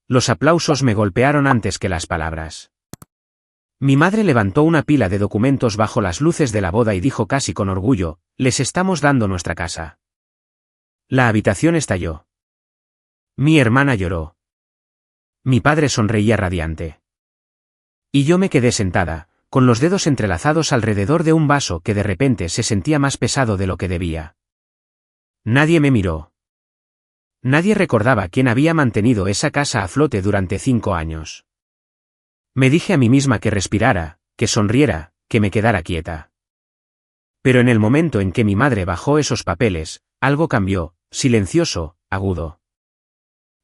Los aplausos me golpearon antes que las palabras. Mi madre levantó una pila de documentos bajo las luces de la boda y dijo casi con orgullo: les estamos dando nuestra casa. La habitación estalló. Mi hermana lloró. Mi padre sonreía radiante. Y yo me quedé sentada, con los dedos entrelazados alrededor de un vaso que de repente se sentía más pesado de lo que debía. Nadie me miró. Nadie recordaba quién había mantenido esa casa a flote durante 5 años. Me dije a mí misma que respirara, que sonriera, que me quedara quieta. Pero en el momento en que mi madre bajó esos papeles, algo cambió, silencioso, agudo.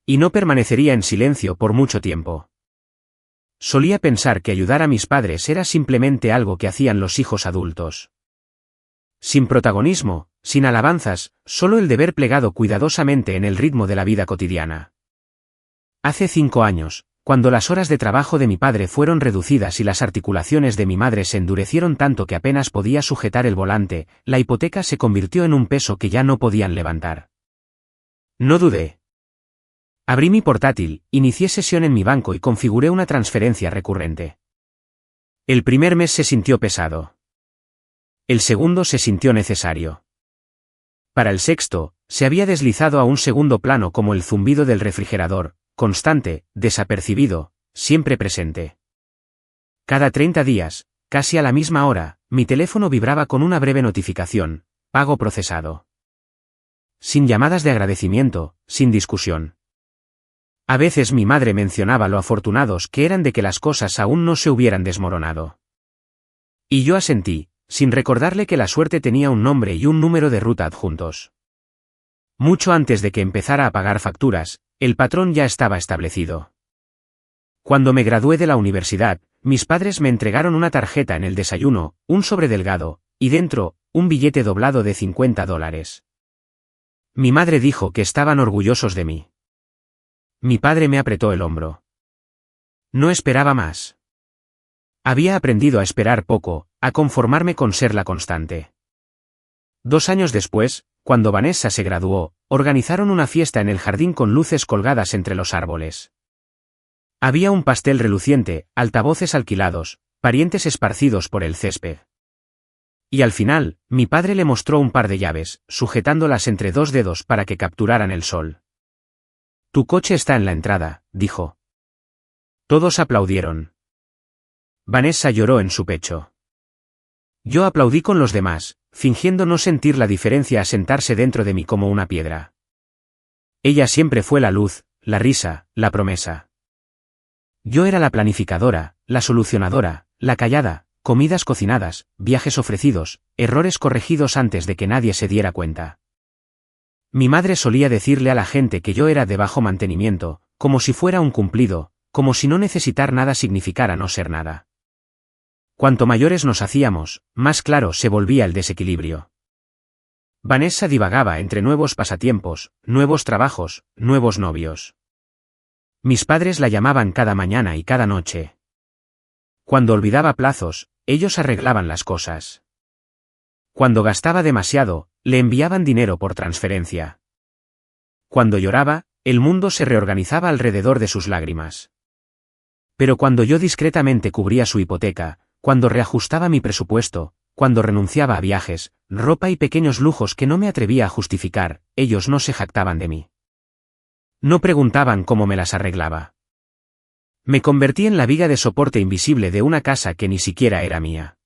Y no permanecería en silencio por mucho tiempo. Solía pensar que ayudar a mis padres era simplemente algo que hacían los hijos adultos. Sin protagonismo, sin alabanzas, solo el deber plegado cuidadosamente en el ritmo de la vida cotidiana. Hace 5 años, cuando las horas de trabajo de mi padre fueron reducidas y las articulaciones de mi madre se endurecieron tanto que apenas podía sujetar el volante, la hipoteca se convirtió en un peso que ya no podían levantar. No dudé. Abrí mi portátil, inicié sesión en mi banco y configuré una transferencia recurrente. El primer mes se sintió pesado. El segundo se sintió necesario. Para el sexto, se había deslizado a un segundo plano como el zumbido del refrigerador, constante, desapercibido, siempre presente. Cada 30 días, casi a la misma hora, mi teléfono vibraba con una breve notificación: pago procesado. Sin llamadas de agradecimiento, sin discusión. A veces mi madre mencionaba lo afortunados que eran de que las cosas aún no se hubieran desmoronado. Y yo asentí, sin recordarle que la suerte tenía un nombre y un número de ruta adjuntos. Mucho antes de que empezara a pagar facturas, el patrón ya estaba establecido. Cuando me gradué de la universidad, mis padres me entregaron una tarjeta en el desayuno, un sobre delgado, y dentro, un billete doblado de $50. Mi madre dijo que estaban orgullosos de mí. Mi padre me apretó el hombro. No esperaba más. Había aprendido a esperar poco, a conformarme con ser la constante. 2 años después, cuando Vanessa se graduó, organizaron una fiesta en el jardín con luces colgadas entre los árboles. Había un pastel reluciente, altavoces alquilados, parientes esparcidos por el césped. Y al final, mi padre le mostró un par de llaves, sujetándolas entre 2 dedos para que capturaran el sol. Tu coche está en la entrada, dijo. Todos aplaudieron. Vanessa lloró en su pecho. Yo aplaudí con los demás, fingiendo no sentir la diferencia a sentarse dentro de mí como una piedra. Ella siempre fue la luz, la risa, la promesa. Yo era la planificadora, la solucionadora, la callada, comidas cocinadas, viajes ofrecidos, errores corregidos antes de que nadie se diera cuenta. Mi madre solía decirle a la gente que yo era de bajo mantenimiento, como si fuera un cumplido, como si no necesitar nada significara no ser nada. Cuanto mayores nos hacíamos, más claro se volvía el desequilibrio. Vanessa divagaba entre nuevos pasatiempos, nuevos trabajos, nuevos novios. Mis padres la llamaban cada mañana y cada noche. Cuando olvidaba plazos, ellos arreglaban las cosas. Cuando gastaba demasiado, le enviaban dinero por transferencia. Cuando lloraba, el mundo se reorganizaba alrededor de sus lágrimas. Pero cuando yo discretamente cubría su hipoteca, cuando reajustaba mi presupuesto, cuando renunciaba a viajes, ropa y pequeños lujos que no me atrevía a justificar, ellos no se jactaban de mí. No preguntaban cómo me las arreglaba. Me convertí en la viga de soporte invisible de una casa que ni siquiera era mía.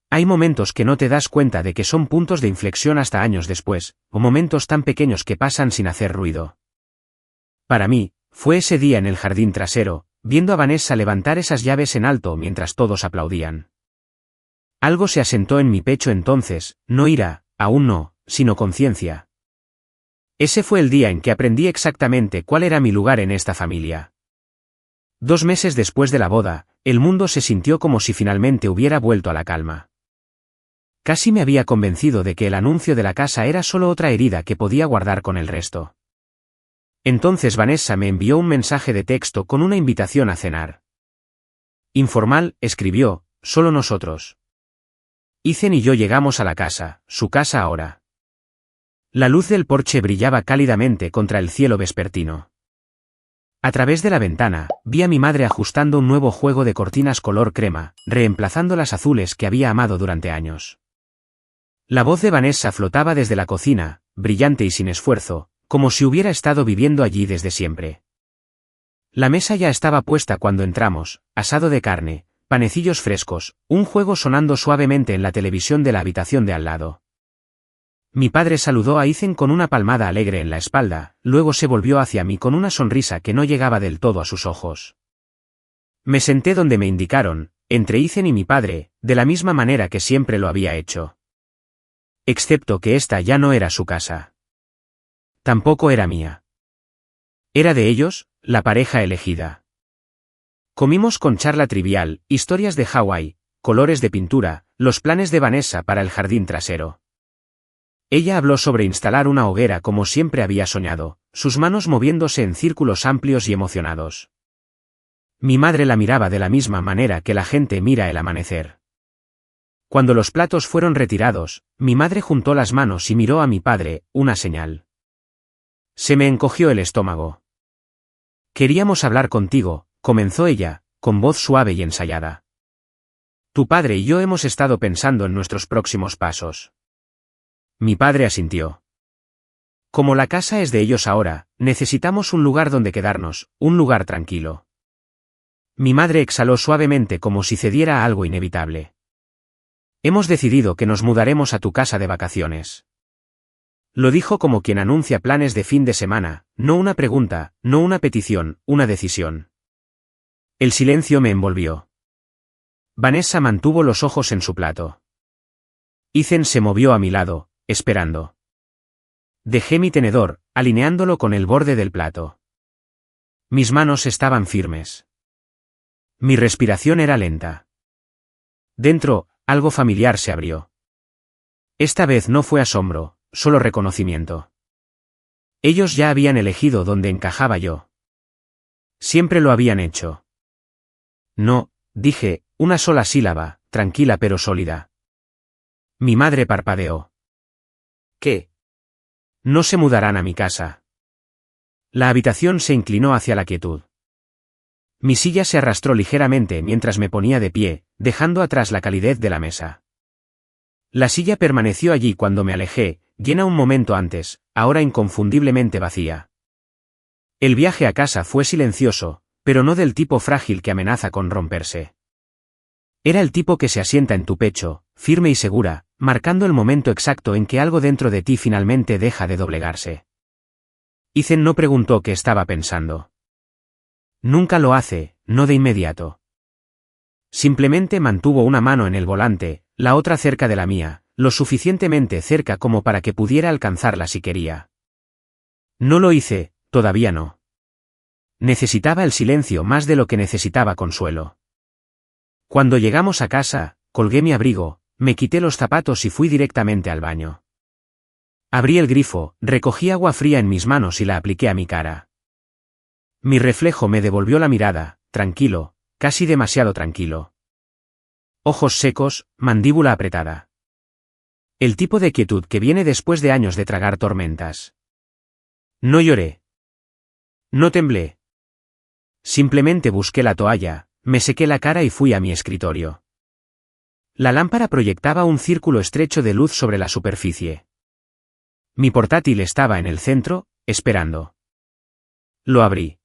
Hay momentos que no te das cuenta de que son puntos de inflexión hasta años después, o momentos tan pequeños que pasan sin hacer ruido. Para mí, fue ese día en el jardín trasero, viendo a Vanessa levantar esas llaves en alto mientras todos aplaudían. Algo se asentó en mi pecho entonces, no ira, aún no, sino conciencia. Ese fue el día en que aprendí exactamente cuál era mi lugar en esta familia. 2 meses después de la boda, el mundo se sintió como si finalmente hubiera vuelto a la calma. Casi me había convencido de que el anuncio de la casa era solo otra herida que podía guardar con el resto. Entonces Vanessa me envió un mensaje de texto con una invitación a cenar. Informal, escribió, solo nosotros. Ethan y yo llegamos a la casa, su casa ahora. La luz del porche brillaba cálidamente contra el cielo vespertino. A través de la ventana, vi a mi madre ajustando un nuevo juego de cortinas color crema, reemplazando las azules que había amado durante años. La voz de Vanessa flotaba desde la cocina, brillante y sin esfuerzo, como si hubiera estado viviendo allí desde siempre. La mesa ya estaba puesta cuando entramos, asado de carne, panecillos frescos, un juego sonando suavemente en la televisión de la habitación de al lado. Mi padre saludó a Ethan con una palmada alegre en la espalda, luego se volvió hacia mí con una sonrisa que no llegaba del todo a sus ojos. Me senté donde me indicaron, entre Ethan y mi padre, de la misma manera que siempre lo había hecho. Excepto que esta ya no era su casa. Tampoco era mía. Era de ellos, la pareja elegida. Comimos con charla trivial, historias de Hawái, colores de pintura, los planes de Vanessa para el jardín trasero. Ella habló sobre instalar una hoguera como siempre había soñado, sus manos moviéndose en círculos amplios y emocionados. Mi madre la miraba de la misma manera que la gente mira el amanecer. Cuando los platos fueron retirados, mi madre juntó las manos y miró a mi padre, una señal. Se me encogió el estómago. Queríamos hablar contigo, comenzó ella, con voz suave y ensayada. Tu padre y yo hemos estado pensando en nuestros próximos pasos. Mi padre asintió. Como la casa es de ellos ahora, necesitamos un lugar donde quedarnos, un lugar tranquilo. Mi madre exhaló suavemente como si cediera a algo inevitable. Hemos decidido que nos mudaremos a tu casa de vacaciones. Lo dijo como quien anuncia planes de fin de semana, no una pregunta, no una petición, una decisión. El silencio me envolvió. Vanessa mantuvo los ojos en su plato. Ethan se movió a mi lado, esperando. Dejé mi tenedor, alineándolo con el borde del plato. Mis manos estaban firmes. Mi respiración era lenta. Dentro, algo familiar se abrió. Esta vez no fue asombro, solo reconocimiento. Ellos ya habían elegido dónde encajaba yo. Siempre lo habían hecho. No, dije, una sola sílaba, tranquila pero sólida. Mi madre parpadeó. ¿Qué? No se mudarán a mi casa. La habitación se inclinó hacia la quietud. Mi silla se arrastró ligeramente mientras me ponía de pie, dejando atrás la calidez de la mesa. La silla permaneció allí cuando me alejé, llena un momento antes, ahora inconfundiblemente vacía. El viaje a casa fue silencioso, pero no del tipo frágil que amenaza con romperse. Era el tipo que se asienta en tu pecho, firme y segura, marcando el momento exacto en que algo dentro de ti finalmente deja de doblegarse. Ethan no preguntó qué estaba pensando. Nunca lo hace, no de inmediato. Simplemente mantuvo una mano en el volante, la otra cerca de la mía, lo suficientemente cerca como para que pudiera alcanzarla si quería. No lo hice, todavía no. Necesitaba el silencio más de lo que necesitaba consuelo. Cuando llegamos a casa, colgué mi abrigo, me quité los zapatos y fui directamente al baño. Abrí el grifo, recogí agua fría en mis manos y la apliqué a mi cara. Mi reflejo me devolvió la mirada, tranquilo, casi demasiado tranquilo. Ojos secos, mandíbula apretada. El tipo de quietud que viene después de años de tragar tormentas. No lloré. No temblé. Simplemente busqué la toalla, me sequé la cara y fui a mi escritorio. La lámpara proyectaba un círculo estrecho de luz sobre la superficie. Mi portátil estaba en el centro, esperando. Lo abrí.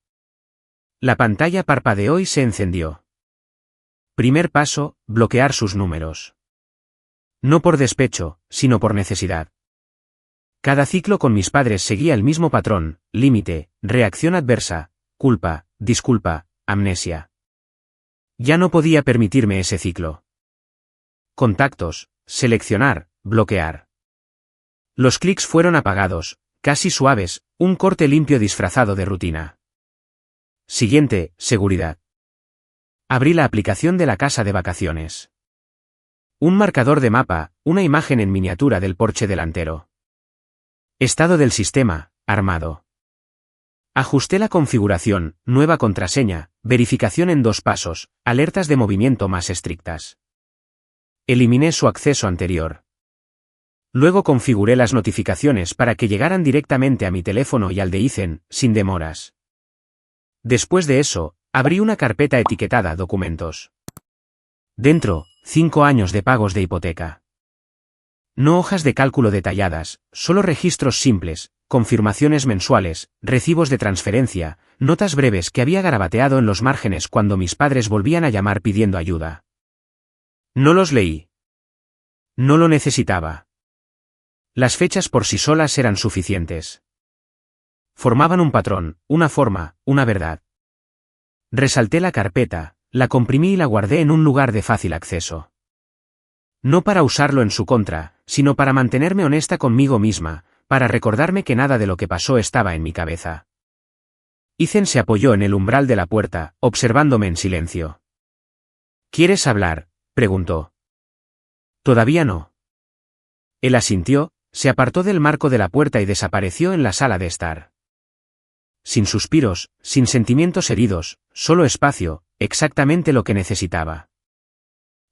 La pantalla parpadeó y se encendió. Primer paso, bloquear sus números. No por despecho, sino por necesidad. Cada ciclo con mis padres seguía el mismo patrón: límite, reacción adversa, culpa, disculpa, amnesia. Ya no podía permitirme ese ciclo. Contactos, seleccionar, bloquear. Los clics fueron apagados, casi suaves, un corte limpio disfrazado de rutina. Siguiente, seguridad. Abrí la aplicación de la casa de vacaciones. Un marcador de mapa, una imagen en miniatura del porche delantero. Estado del sistema, armado. Ajusté la configuración, nueva contraseña, verificación en 2 pasos, alertas de movimiento más estrictas. Eliminé su acceso anterior. Luego configuré las notificaciones para que llegaran directamente a mi teléfono y al de Ethan, sin demoras. Después de eso, abrí una carpeta etiquetada Documentos. Dentro, 5 años de pagos de hipoteca. No hojas de cálculo detalladas, solo registros simples, confirmaciones mensuales, recibos de transferencia, notas breves que había garabateado en los márgenes cuando mis padres volvían a llamar pidiendo ayuda. No los leí. No lo necesitaba. Las fechas por sí solas eran suficientes. Formaban un patrón, una forma, una verdad. Resalté la carpeta, la comprimí y la guardé en un lugar de fácil acceso. No para usarlo en su contra, sino para mantenerme honesta conmigo misma, para recordarme que nada de lo que pasó estaba en mi cabeza. Ethan se apoyó en el umbral de la puerta, observándome en silencio. ¿Quieres hablar?, preguntó. Todavía no. Él asintió, se apartó del marco de la puerta y desapareció en la sala de estar. Sin suspiros, sin sentimientos heridos, solo espacio, exactamente lo que necesitaba.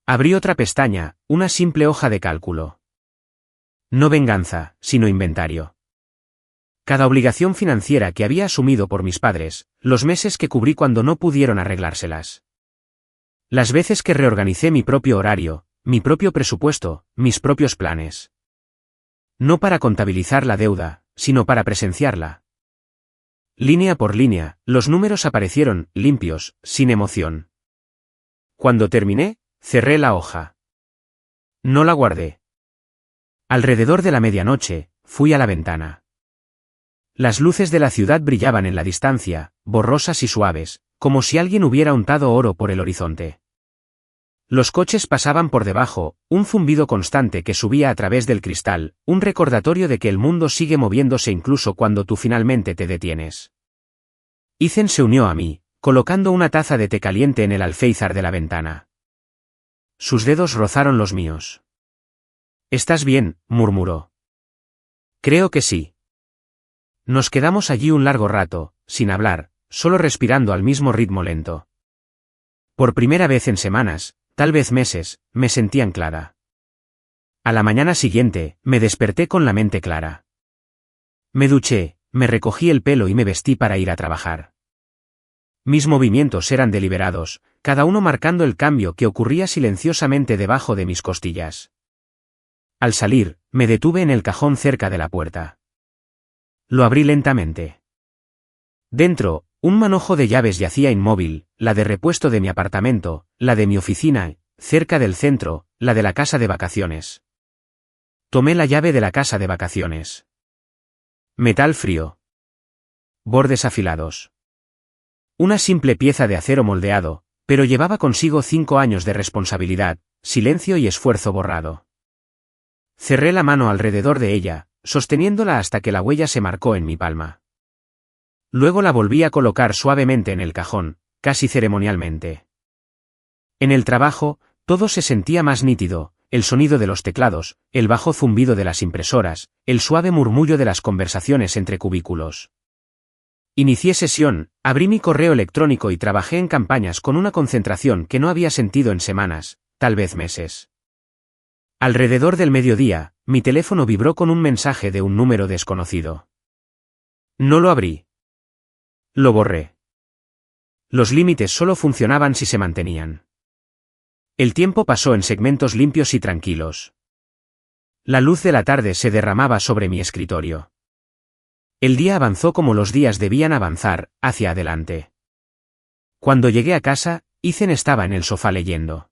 Abrí otra pestaña, una simple hoja de cálculo. No venganza, sino inventario. Cada obligación financiera que había asumido por mis padres, los meses que cubrí cuando no pudieron arreglárselas. Las veces que reorganicé mi propio horario, mi propio presupuesto, mis propios planes. No para contabilizar la deuda, sino para presenciarla. Línea por línea, los números aparecieron, limpios, sin emoción. Cuando terminé, cerré la hoja. No la guardé. Alrededor de la medianoche, fui a la ventana. Las luces de la ciudad brillaban en la distancia, borrosas y suaves, como si alguien hubiera untado oro por el horizonte. Los coches pasaban por debajo, un zumbido constante que subía a través del cristal, un recordatorio de que el mundo sigue moviéndose incluso cuando tú finalmente te detienes. Ethan se unió a mí, colocando una taza de té caliente en el alféizar de la ventana. Sus dedos rozaron los míos. «¿Estás bien?», murmuró. «Creo que sí». Nos quedamos allí un largo rato, sin hablar, solo respirando al mismo ritmo lento. Por primera vez en semanas, tal vez meses, me sentí anclada. A la mañana siguiente, me desperté con la mente clara. Me duché, me recogí el pelo y me vestí para ir a trabajar. Mis movimientos eran deliberados, cada uno marcando el cambio que ocurría silenciosamente debajo de mis costillas. Al salir, me detuve en el cajón cerca de la puerta. Lo abrí lentamente. Dentro, un manojo de llaves yacía inmóvil, la de repuesto de mi apartamento, la de mi oficina, cerca del centro, la de la casa de vacaciones. Tomé la llave de la casa de vacaciones. Metal frío. Bordes afilados. Una simple pieza de acero moldeado, pero llevaba consigo 5 años de responsabilidad, silencio y esfuerzo borrado. Cerré la mano alrededor de ella, sosteniéndola hasta que la huella se marcó en mi palma. Luego la volví a colocar suavemente en el cajón, casi ceremonialmente. En el trabajo, todo se sentía más nítido, el sonido de los teclados, el bajo zumbido de las impresoras, el suave murmullo de las conversaciones entre cubículos. Inicié sesión, abrí mi correo electrónico y trabajé en campañas con una concentración que no había sentido en semanas, tal vez meses. Alrededor del mediodía, mi teléfono vibró con un mensaje de un número desconocido. No lo abrí. Lo borré. Los límites solo funcionaban si se mantenían. El tiempo pasó en segmentos limpios y tranquilos. La luz de la tarde se derramaba sobre mi escritorio. El día avanzó como los días debían avanzar, hacia adelante. Cuando llegué a casa, Ethan estaba en el sofá leyendo.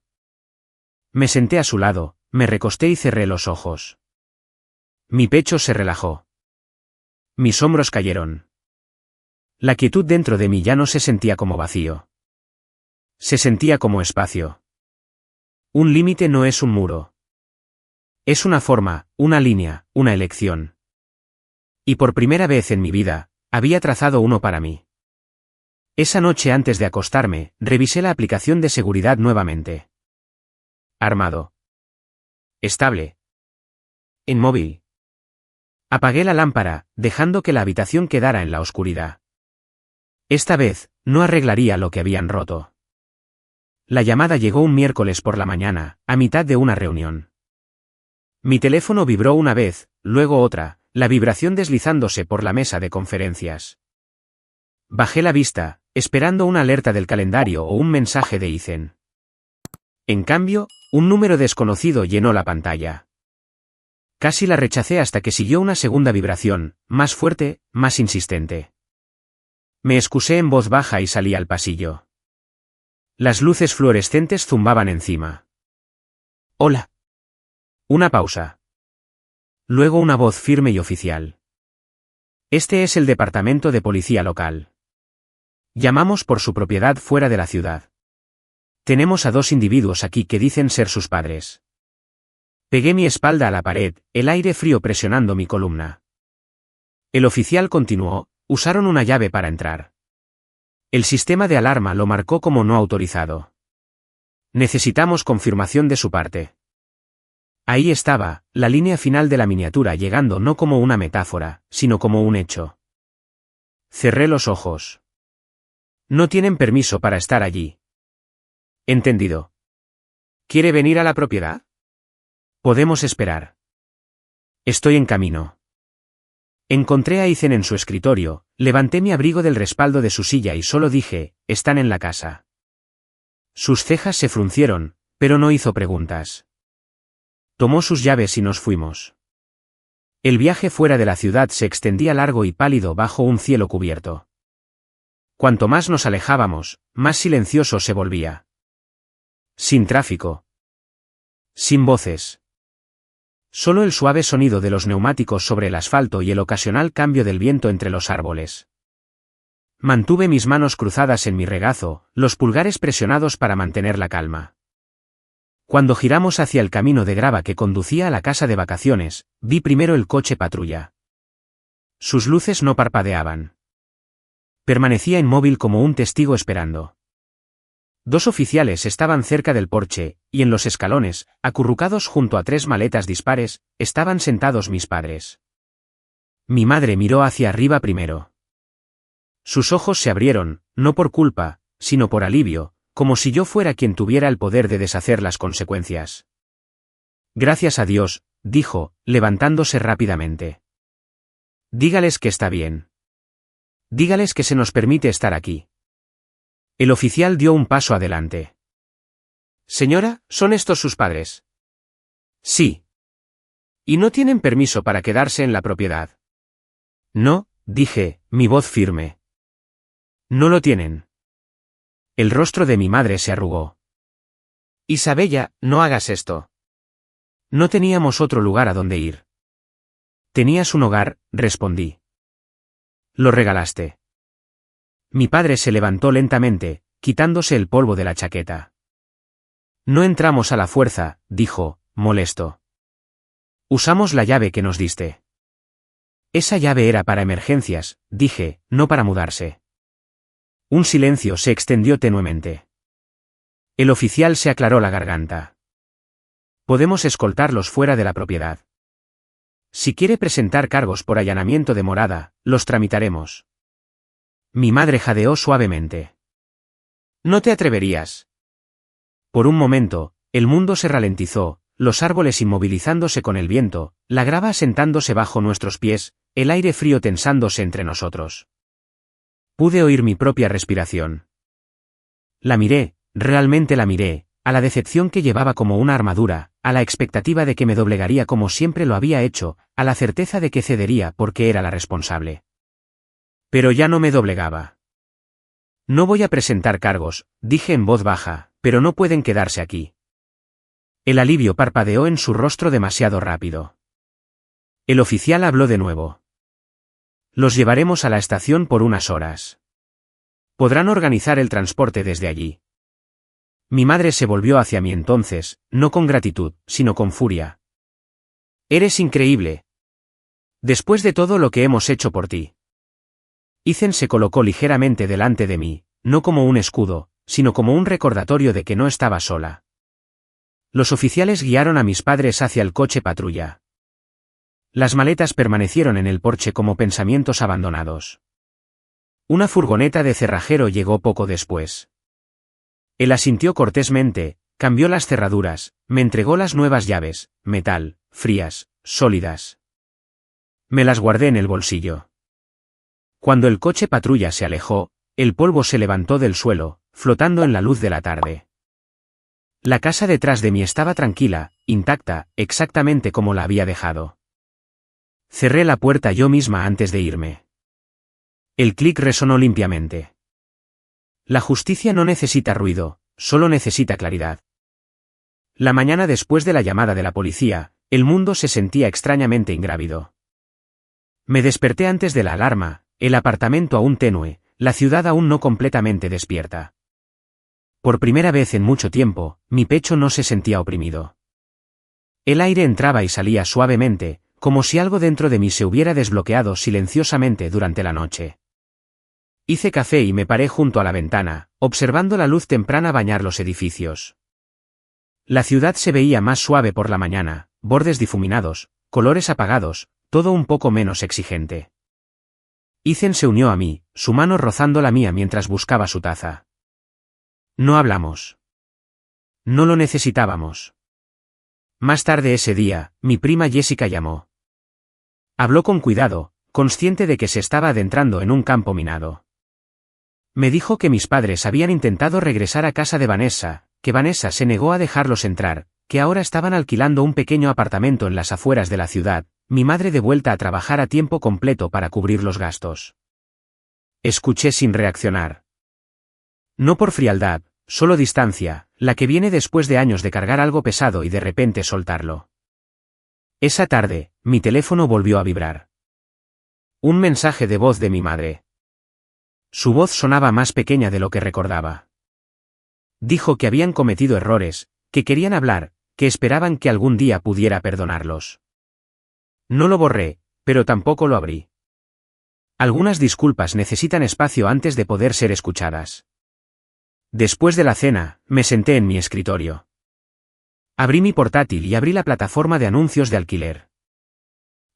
Me senté a su lado, me recosté y cerré los ojos. Mi pecho se relajó. Mis hombros cayeron. La quietud dentro de mí ya no se sentía como vacío. Se sentía como espacio. Un límite no es un muro. Es una forma, una línea, una elección. Y por primera vez en mi vida, había trazado uno para mí. Esa noche antes de acostarme, revisé la aplicación de seguridad nuevamente. Armado. Estable. Inmóvil. Apagué la lámpara, dejando que la habitación quedara en la oscuridad. Esta vez, no arreglaría lo que habían roto. La llamada llegó un miércoles por la mañana, a mitad de una reunión. Mi teléfono vibró una vez, luego otra, la vibración deslizándose por la mesa de conferencias. Bajé la vista, esperando una alerta del calendario o un mensaje de Ethan. En cambio, un número desconocido llenó la pantalla. Casi la rechacé hasta que siguió una segunda vibración, más fuerte, más insistente. Me excusé en voz baja y salí al pasillo. Las luces fluorescentes zumbaban encima. Hola. Una pausa. Luego una voz firme y oficial. Este es el departamento de policía local. Llamamos por su propiedad fuera de la ciudad. Tenemos a 2 individuos aquí que dicen ser sus padres. Pegué mi espalda a la pared, el aire frío presionando mi columna. El oficial continuó, usaron una llave para entrar. El sistema de alarma lo marcó como no autorizado. Necesitamos confirmación de su parte. Ahí estaba, la línea final de la miniatura llegando no como una metáfora, sino como un hecho. Cerré los ojos. No tienen permiso para estar allí. Entendido. ¿Quiere venir a la propiedad? Podemos esperar. Estoy en camino. Encontré a Ethan en su escritorio, levanté mi abrigo del respaldo de su silla y solo dije, están en la casa. Sus cejas se fruncieron, pero no hizo preguntas. Tomó sus llaves y nos fuimos. El viaje fuera de la ciudad se extendía largo y pálido bajo un cielo cubierto. Cuanto más nos alejábamos, más silencioso se volvía. Sin tráfico. Sin voces. Solo el suave sonido de los neumáticos sobre el asfalto y el ocasional cambio del viento entre los árboles. Mantuve mis manos cruzadas en mi regazo, los pulgares presionados para mantener la calma. Cuando giramos hacia el camino de grava que conducía a la casa de vacaciones, vi primero el coche patrulla. Sus luces no parpadeaban. Permanecía inmóvil como un testigo esperando. 2 oficiales estaban cerca del porche, y en los escalones, acurrucados junto a 3 maletas dispares, estaban sentados mis padres. Mi madre miró hacia arriba primero. Sus ojos se abrieron, no por culpa, sino por alivio, como si yo fuera quien tuviera el poder de deshacer las consecuencias. Gracias a Dios, dijo, levantándose rápidamente. Dígales que está bien. Dígales que se nos permite estar aquí. El oficial dio un paso adelante. Señora, ¿son estos sus padres? Sí. ¿Y no tienen permiso para quedarse en la propiedad? No, dije, mi voz firme. No lo tienen. El rostro de mi madre se arrugó. Isabella, no hagas esto. No teníamos otro lugar a donde ir. Tenías un hogar, respondí. Lo regalaste. Mi padre se levantó lentamente, quitándose el polvo de la chaqueta. No entramos a la fuerza, dijo, molesto. Usamos la llave que nos diste. Esa llave era para emergencias, dije, no para mudarse. Un silencio se extendió tenuemente. El oficial se aclaró la garganta. Podemos escoltarlos fuera de la propiedad. Si quiere presentar cargos por allanamiento de morada, los tramitaremos. Mi madre jadeó suavemente. No te atreverías. Por un momento, el mundo se ralentizó, los árboles inmovilizándose con el viento, la grava asentándose bajo nuestros pies, el aire frío tensándose entre nosotros. Pude oír mi propia respiración. La miré, realmente la miré, a la decepción que llevaba como una armadura, a la expectativa de que me doblegaría como siempre lo había hecho, a la certeza de que cedería porque era la responsable. Pero ya no me doblegaba. No voy a presentar cargos, dije en voz baja, pero no pueden quedarse aquí. El alivio parpadeó en su rostro demasiado rápido. El oficial habló de nuevo. Los llevaremos a la estación por unas horas. Podrán organizar el transporte desde allí. Mi madre se volvió hacia mí entonces, no con gratitud, sino con furia. Eres increíble. Después de todo lo que hemos hecho por ti. Ethan se colocó ligeramente delante de mí, no como un escudo, sino como un recordatorio de que no estaba sola. Los oficiales guiaron a mis padres hacia el coche patrulla. Las maletas permanecieron en el porche como pensamientos abandonados. Una furgoneta de cerrajero llegó poco después. Él asintió cortésmente, cambió las cerraduras, me entregó las nuevas llaves, metal, frías, sólidas. Me las guardé en el bolsillo. Cuando el coche patrulla se alejó, el polvo se levantó del suelo, flotando en la luz de la tarde. La casa detrás de mí estaba tranquila, intacta, exactamente como la había dejado. Cerré la puerta yo misma antes de irme. El clic resonó limpiamente. La justicia no necesita ruido, solo necesita claridad. La mañana después de la llamada de la policía, el mundo se sentía extrañamente ingrávido. Me desperté antes de la alarma, el apartamento aún tenue, la ciudad aún no completamente despierta. Por primera vez en mucho tiempo, mi pecho no se sentía oprimido. El aire entraba y salía suavemente, como si algo dentro de mí se hubiera desbloqueado silenciosamente durante la noche. Hice café y me paré junto a la ventana, observando la luz temprana bañar los edificios. La ciudad se veía más suave por la mañana, bordes difuminados, colores apagados, todo un poco menos exigente. Ethan se unió a mí, su mano rozando la mía mientras buscaba su taza. No hablamos. No lo necesitábamos. Más tarde ese día, mi prima Jessica llamó. Habló con cuidado, consciente de que se estaba adentrando en un campo minado. Me dijo que mis padres habían intentado regresar a casa de Vanessa, que Vanessa se negó a dejarlos entrar, que ahora estaban alquilando un pequeño apartamento en las afueras de la ciudad, mi madre de vuelta a trabajar a tiempo completo para cubrir los gastos. Escuché sin reaccionar. No por frialdad, solo distancia, la que viene después de años de cargar algo pesado y de repente soltarlo. Esa tarde, mi teléfono volvió a vibrar. Un mensaje de voz de mi madre. Su voz sonaba más pequeña de lo que recordaba. Dijo que habían cometido errores, que querían hablar, que esperaban que algún día pudiera perdonarlos. No lo borré, pero tampoco lo abrí. Algunas disculpas necesitan espacio antes de poder ser escuchadas. Después de la cena, me senté en mi escritorio. Abrí mi portátil y abrí la plataforma de anuncios de alquiler.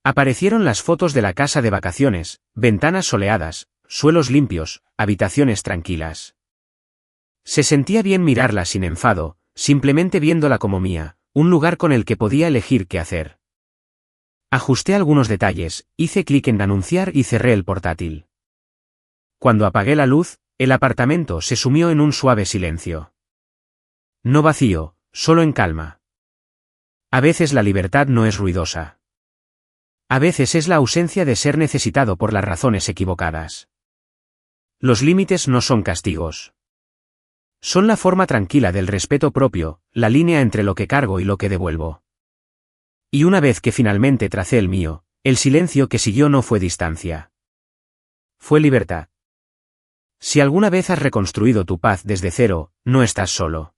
Aparecieron las fotos de la casa de vacaciones, ventanas soleadas, suelos limpios, habitaciones tranquilas. Se sentía bien mirarla sin enfado, simplemente viéndola como mía, un lugar con el que podía elegir qué hacer. Ajusté algunos detalles, hice clic en anunciar y cerré el portátil. Cuando apagué la luz, el apartamento se sumió en un suave silencio. No vacío, solo en calma. A veces la libertad no es ruidosa. A veces es la ausencia de ser necesitado por las razones equivocadas. Los límites no son castigos. Son la forma tranquila del respeto propio, la línea entre lo que cargo y lo que devuelvo. Y una vez que finalmente tracé el mío, el silencio que siguió no fue distancia. Fue libertad. Si alguna vez has reconstruido tu paz desde cero, no estás solo.